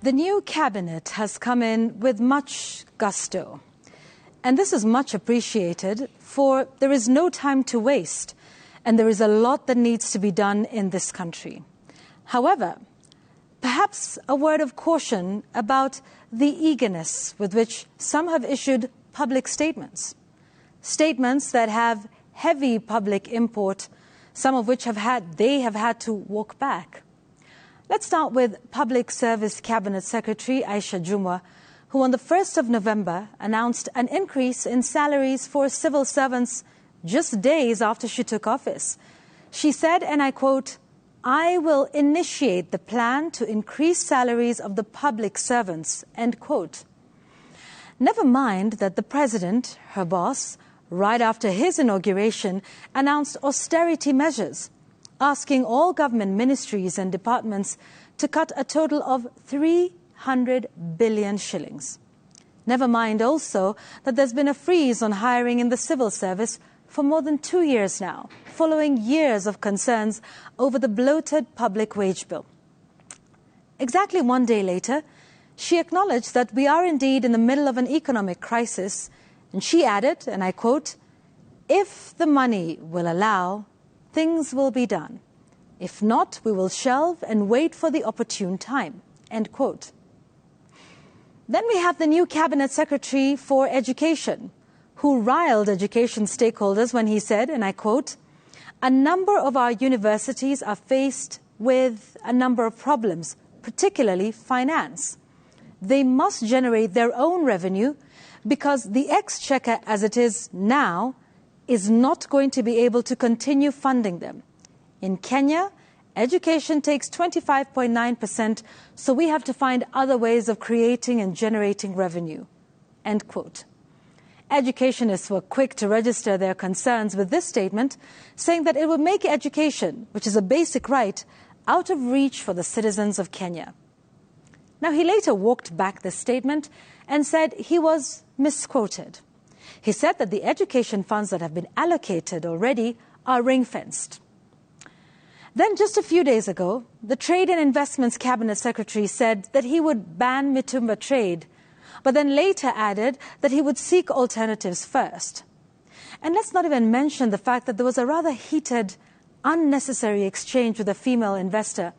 The new cabinet has come in with much gusto. And this is much appreciated, for there is no time to waste, and there is a lot that needs to be done in this country. However, perhaps a word of caution about the eagerness with which some have issued public statements. Statements that have heavy public import, some of which they have had to walk back. Let's start with Public Service Cabinet Secretary Aisha Jumwa, who on the 1st of November announced an increase in salaries for civil servants just days after she took office. She said, and I quote, "I will initiate the plan to increase salaries of the public servants," end quote. Never mind that the president, her boss, right after his inauguration, announced austerity measures, asking all government ministries and departments to cut a total of 300 billion shillings. Never mind also that there's been a freeze on hiring in the civil service for more than 2 years now, following years of concerns over the bloated public wage bill. Exactly 1 day later, she acknowledged that we are indeed in the middle of an economic crisis, and she added, and I quote, "If the money will allow, things will be done. If not, we will shelve and wait for the opportune time," end quote. Then we have the new Cabinet Secretary for Education, who riled education stakeholders when he said, and I quote, "A number of our universities are faced with a number of problems, particularly finance. They must generate their own revenue because the exchequer as it is now is not going to be able to continue funding them. In Kenya, education takes 25.9%, so we have to find other ways of creating and generating revenue," end quote. Educationists were quick to register their concerns with this statement, saying that it would make education, which is a basic right, out of reach for the citizens of Kenya. Now, he later walked back this statement and said he was misquoted. He said that the education funds that have been allocated already are ring-fenced. Then just a few days ago, the Trade and Investments Cabinet Secretary said that he would ban Mitumba trade, but then later added that he would seek alternatives first. And let's not even mention the fact that there was a rather heated, unnecessary exchange with a female investor,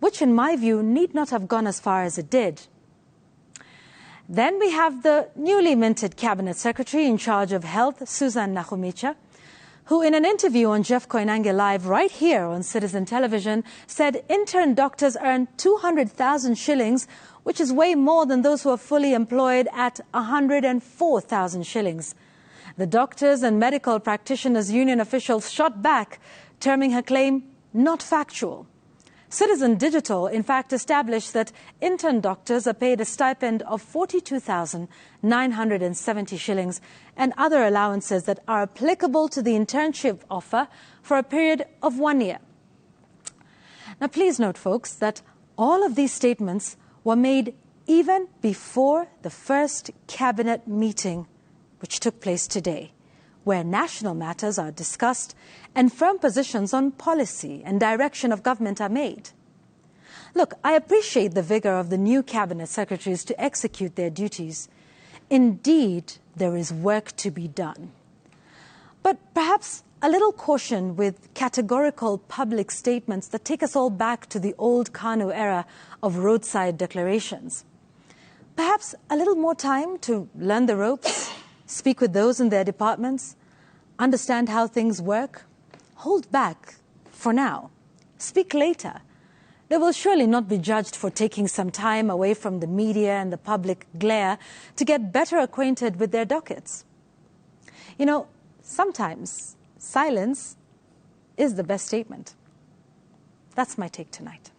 which in my view need not have gone as far as it did. Then we have the newly minted Cabinet Secretary in charge of Health, Susan Nakhumicha, who in an interview on Jeff Koinange Live right here on Citizen Television said intern doctors earn 200,000 shillings, which is way more than those who are fully employed at 104,000 shillings. The Doctors and Medical Practitioners Union officials shot back, terming her claim not factual. Citizen Digital, in fact, established that intern doctors are paid a stipend of 42,970 shillings and other allowances that are applicable to the internship offer for a period of 1 year. Now, please note, folks, that all of these statements were made even before the first cabinet meeting, which took place today, where national matters are discussed and firm positions on policy and direction of government are made. Look, I appreciate the vigor of the new cabinet secretaries to execute their duties. Indeed, there is work to be done. But perhaps a little caution with categorical public statements that take us all back to the old Kanu era of roadside declarations. Perhaps a little more time to learn the ropes, speak with those in their departments, understand how things work. Hold back for now. Speak later. They will surely not be judged for taking some time away from the media and the public glare to get better acquainted with their dockets. You know, sometimes silence is the best statement. That's my take tonight.